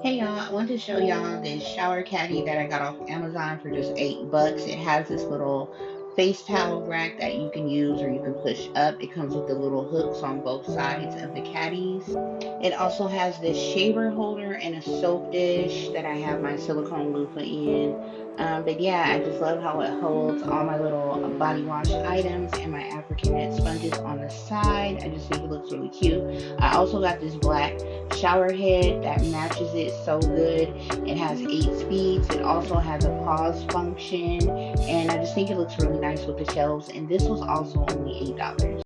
Hey y'all, I want to show y'all this shower caddy that I got off Amazon for just $8. It has this little face towel rack that you can use or you can push up. It comes with the little hooks on both sides of the caddies. It also has this shaver holder and a soap dish that I have my silicone loofah in. But yeah, I just love how it holds all my little body wash items and my African knit sponges on the side. I just think it looks really cute. I also got this black shower head that matches it so good. It has 8 speeds. It also has a pause function, and I just think it looks really nice with the shelves. And this was also only $8.